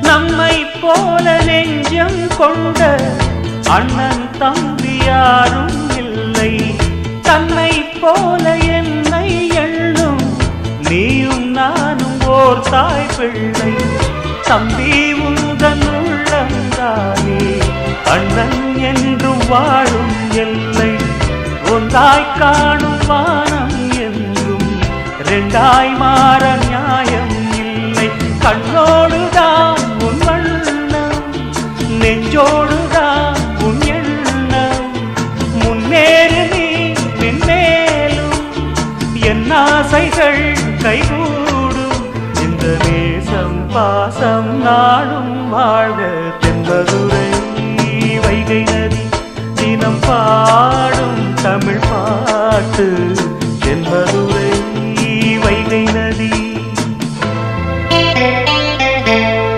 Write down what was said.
நம்மை போல நெஞ்சம் கொண்ட அண்ணன் தம்பி யாரும் இல்லை. தன்னை போல என்னை எண்ணும் நீயும் நானும் ஓர் தாய் பிள்ளை. தம்பி உந்தன் உள்ளந்தானே அண்ணன் என்றும் வாழும் எல்லை. ஒன்றாய் காணும் வானம் என்றும் ரெண்டாய் மாற நியாயம் இல்லை. கண்ணோடுதான் உன் வண்ணம், நெஞ்சோடுதான் உன் எண்ணம். முன்னேறு நீ மென்மேலும், என் ஆசைகள் கைகூடும். இந்த நேசம் பாசம் நாடும் வாழ்க. தென்பதுரை வைகை நதி தினம் பாடும் தமிழ் பாட்டு. தென்பதுரை வைகை